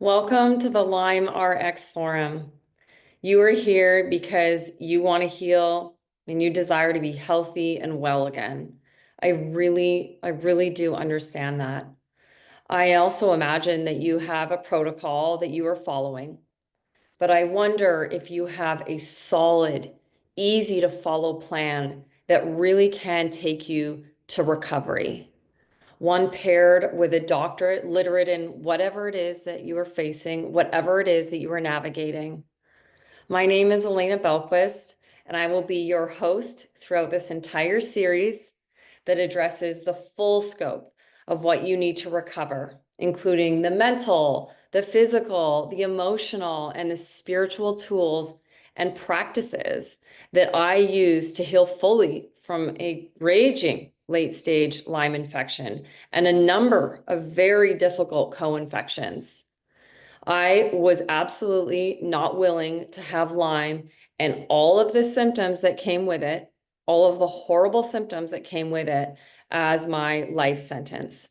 Welcome to the Lyme Rx Forum. You are here because you want to heal and you desire to be healthy and well again. I really do understand that. I also imagine that you have a protocol that you are following, but I wonder if you have a solid, easy to follow plan that really can take you to recovery. One paired with a doctorate, literate in whatever it is that you are facing, whatever it is that you are navigating. My name is Alayna Bellquist, and I will be your host throughout this entire series that addresses the full scope of what you need to recover, including the mental, the physical, the emotional, and the spiritual tools and practices that I use to heal fully from a raging late-stage Lyme infection and a number of very difficult co-infections. I was absolutely not willing to have Lyme and all of the symptoms that came with it, all of the horrible symptoms that came with it as my life sentence.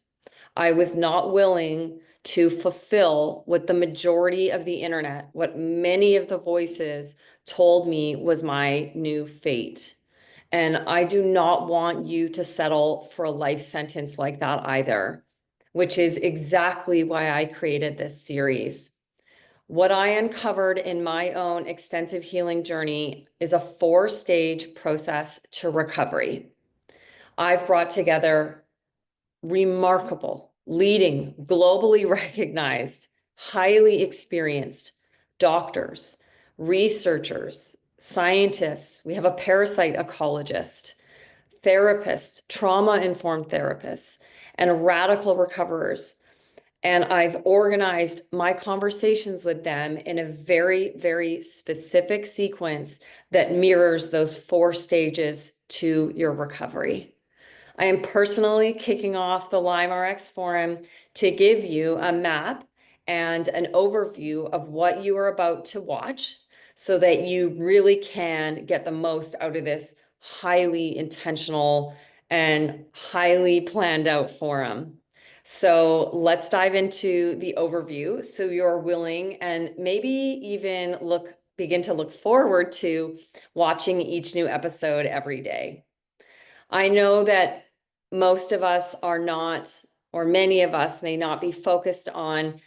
I was not willing to fulfill what the majority of the internet, what many of the voices told me was my new fate. And I do not want you to settle for a life sentence like that either, which is exactly why I created this series. What I uncovered in my own extensive healing journey is a 4-stage process to recovery. I've brought together remarkable, leading, globally recognized, highly experienced doctors, researchers, scientists. We have a parasite ecologist, therapists, trauma-informed therapists, and radical recoverers. And I've organized my conversations with them in a very, very specific sequence that mirrors those 4 stages to your recovery. I am personally kicking off the Lyme Rx Forum to give you a map and an overview of what you are about to watch so that you really can get the most out of this highly intentional and highly planned out forum. So let's dive into the overview so you're willing and maybe even begin to look forward to watching each new episode every day. I know that most of us are not, or many of us may not be focused on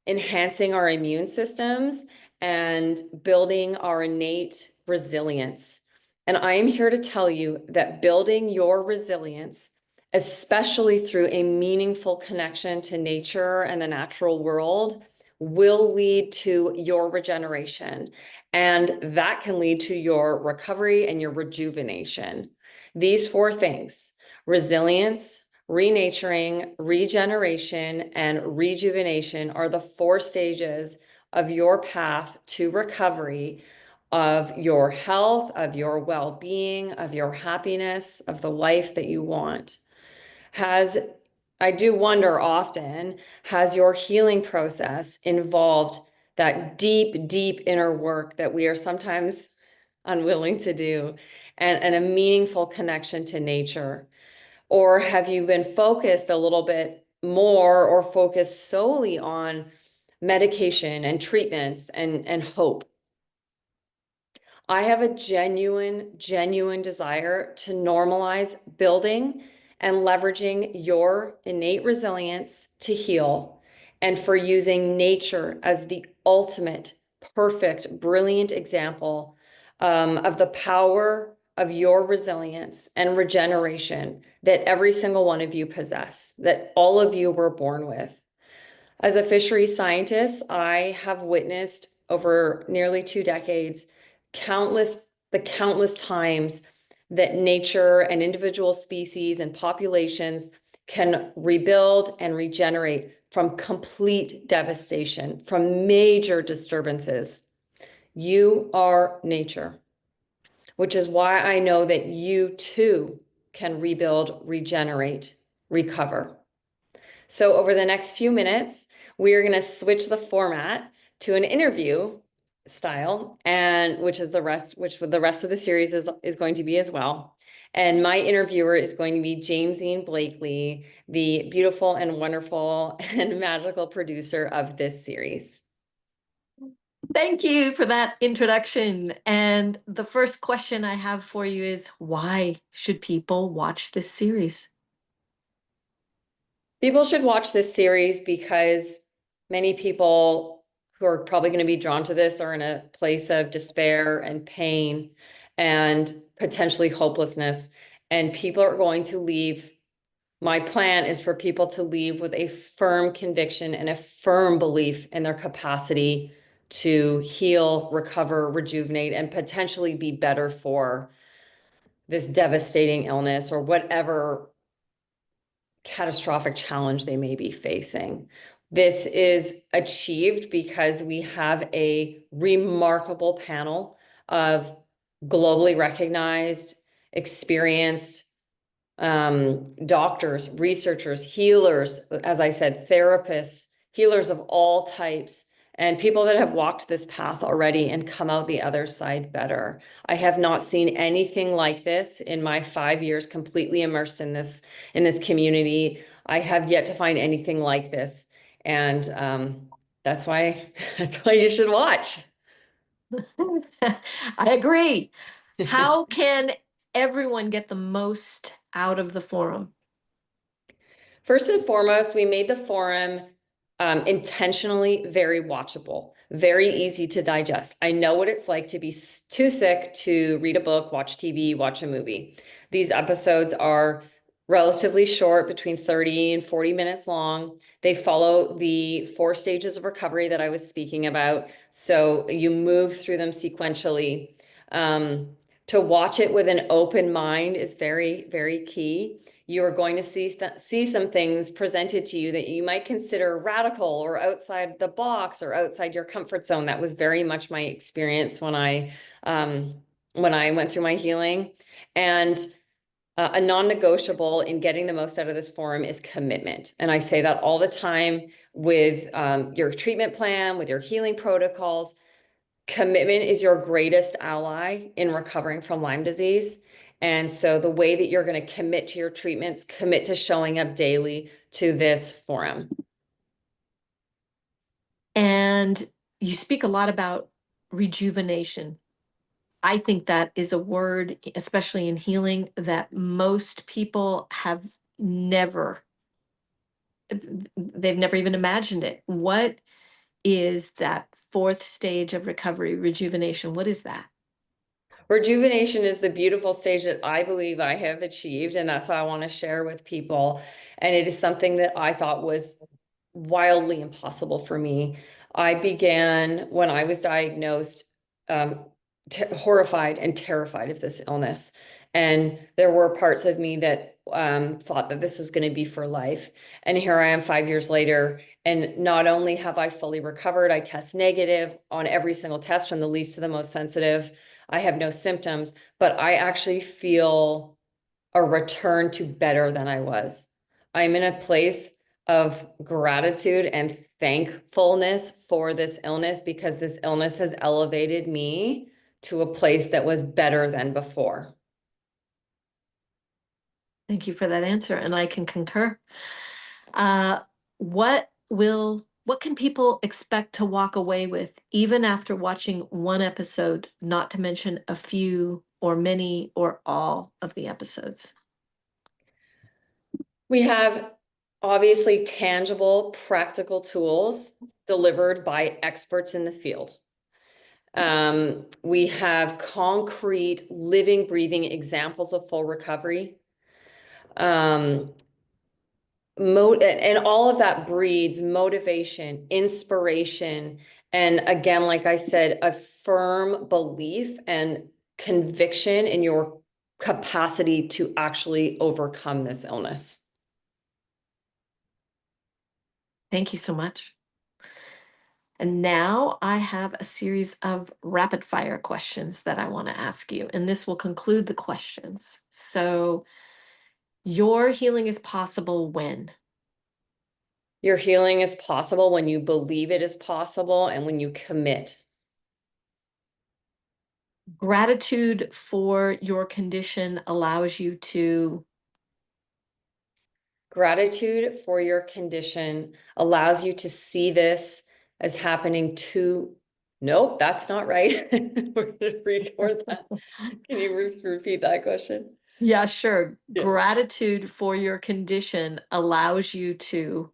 enhancing our immune systems and building our innate resilience. And I am here to tell you that building your resilience, especially through a meaningful connection to nature and the natural world, will lead to your regeneration. And that can lead to your recovery and your rejuvenation. These 4 things: resilience, renaturing, regeneration, and rejuvenation are the 4 stages of your path to recovery of your health, of your well-being, of your happiness, of the life that you want. I do wonder often, has your healing process involved that deep, deep inner work that we are sometimes unwilling to do and a meaningful connection to nature? Or have you been focused a little bit more or focused solely on medication and treatments and hope? I have a genuine desire to normalize building and leveraging your innate resilience to heal, and for using nature as the ultimate, perfect, brilliant example of the power of your resilience and regeneration that every single one of you possess, that all of you were born with. As a fisheries scientist, I have witnessed over nearly 2 decades the countless times that nature and individual species and populations can rebuild and regenerate from complete devastation, from major disturbances. You are nature, which is why I know that you too can rebuild, regenerate, recover. So over the next few minutes, we are going to switch the format to an interview style, and which the rest of the series is going to be as well. And my interviewer is going to be Jamesine Blakely, the beautiful and wonderful and magical producer of this series. Thank you for that introduction. And the first question I have for you is, why should people watch this series? People should watch this series because many people who are probably going to be drawn to this are in a place of despair and pain and potentially hopelessness. And people are going to leave. My plan is for people to leave with a firm conviction and a firm belief in their capacity to heal, recover, rejuvenate, and potentially be better for this devastating illness or whatever catastrophic challenge they may be facing. This is achieved because we have a remarkable panel of globally recognized, experienced doctors, researchers, healers, as I said, therapists, healers of all types, and people that have walked this path already and come out the other side better. I have not seen anything like this in my 5 years completely immersed in this community. I have yet to find anything like this. And that's why that's why you should watch. I agree. How can everyone get the most out of the forum? First and foremost, we made the forum intentionally very watchable, very easy to digest. I know what it's like to be too sick to read a book, watch TV, watch a movie. These episodes are relatively short, between 30 and 40 minutes long. They follow the 4 stages of recovery that I was speaking about. So you move through them sequentially. To watch it with an open mind is very, very key. You are going to see some things presented to you that you might consider radical or outside the box or outside your comfort zone. That was very much my experience when I went through my healing. And a non-negotiable in getting the most out of this forum is commitment. And I say that all the time with your treatment plan, with your healing protocols. Commitment is your greatest ally in recovering from Lyme disease. And so the way that you're going to commit to your treatments, commit to showing up daily to this forum. And you speak a lot about rejuvenation. I think that is a word, especially in healing, that most people have never, they've never even imagined it. What is that fourth stage of recovery, rejuvenation? What is that? Rejuvenation is the beautiful stage that I believe I have achieved, and that's what I want to share with people. And it is something that I thought was wildly impossible for me. I began when I was diagnosed, um, horrified and terrified of this illness. And there were parts of me that thought that this was going to be for life. And here I am 5 years later. And not only have I fully recovered, I test negative on every single test from the least to the most sensitive. I have no symptoms, but I actually feel a return to better than I was. I'm in a place of gratitude and thankfulness for this illness because this illness has elevated me to a place that was better than before. Thank you for that answer, and I can concur. Uh, what can people expect to walk away with even after watching one episode, not to mention a few or many or all of the episodes? We have obviously tangible, practical tools delivered by experts in the field. We have concrete, living, breathing examples of full recovery. Um, and all of that breeds motivation, inspiration, and again, like I said, a firm belief and conviction in your capacity to actually overcome this illness. Thank you so much. And now I have a series of rapid fire questions that I want to ask you, and this will conclude the questions. So, your healing is possible when? Your healing is possible when you believe it is possible and when you commit. Gratitude for your condition allows you to. Gratitude for your condition allows you to see this as happening to Nope, that's not right. We're gonna record that. Can you repeat that question? Yeah, sure. Yeah. Gratitude for your condition allows you to,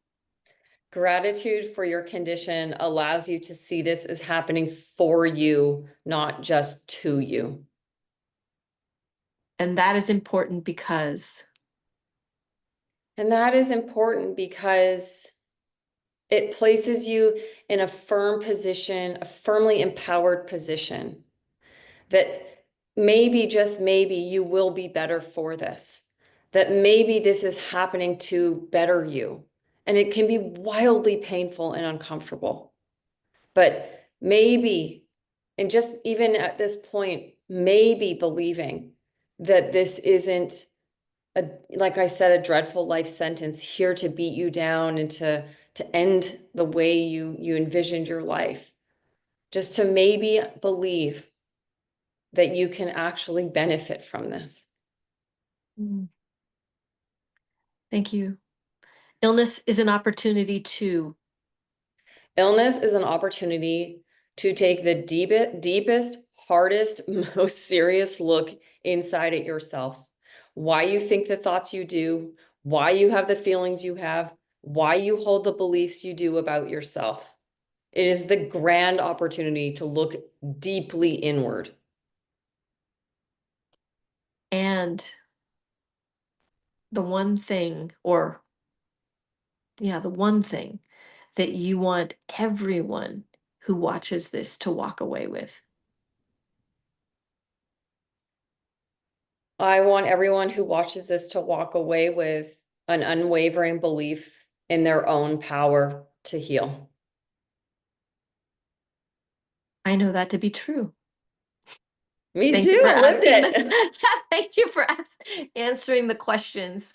Gratitude for your condition allows you to see this as happening for you, not just to you. and that is important because, And that is important because it places you in a firm position, a firmly empowered position that maybe, just maybe, you will be better for this, that maybe this is happening to better you. And it can be wildly painful and uncomfortable. But maybe, and just even at this point, maybe believing that this isn't a, like I said, a dreadful life sentence here to beat you down and to end the way you envisioned your life. Just to maybe believe that you can actually benefit from this. mm, thank you. Illness is an opportunity to, Illness is an opportunity to take the deepest, hardest, most serious look inside at yourself. Why you think the thoughts you do, why you have the feelings you have, why you hold the beliefs you do about yourself. It is the grand opportunity to look deeply inward. and the one thing, or yeah, the one thing that you want everyone who watches this to walk away with. I want everyone who watches this to walk away with an unwavering belief in their own power to heal. I know that to be true. Me Thank you too, for I lived asking the it. thank you for answering the questions.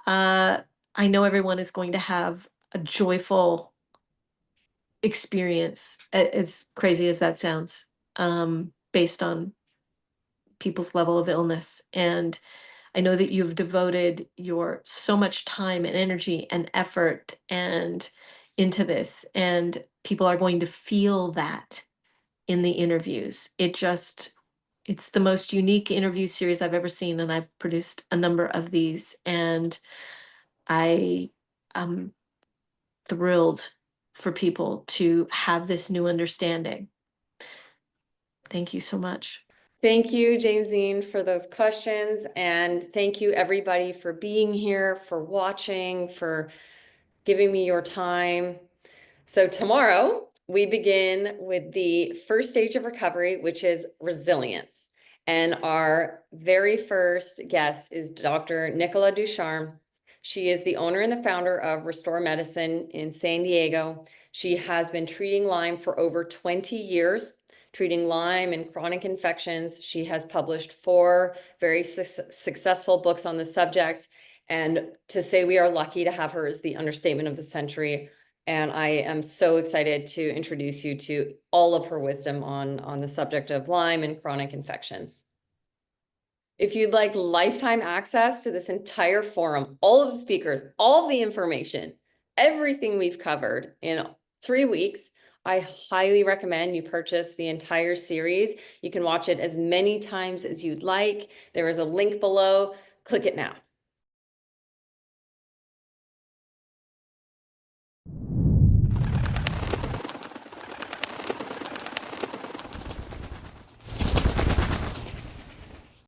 I know everyone is going to have a joyful experience, as crazy as that sounds, based on people's level of illness. And I know that you've devoted your so much time and energy and effort and into this, and people are going to feel that in the interviews. It's the most unique interview series I've ever seen, and I've produced a number of these, and I am thrilled for people to have this new understanding. Thank you so much. Thank you, Jamesine, for those questions. And thank you, everybody, for being here, for watching, for giving me your time. So tomorrow we begin with the first stage of recovery, which is resilience. And our very first guest is Dr. Nicola Ducharme. She is the owner and the founder of Restore Medicine in San Diego. She has been treating Lyme for over 20 years, treating Lyme and chronic infections. She has published 4 very successful books on the subject. And to say we are lucky to have her is the understatement of the century. And I am so excited to introduce you to all of her wisdom on the subject of Lyme and chronic infections. If you'd like lifetime access to this entire forum, all of the speakers, all of the information, everything we've covered in 3 weeks, I highly recommend you purchase the entire series. You can watch it as many times as you'd like. There is a link below. Click it now.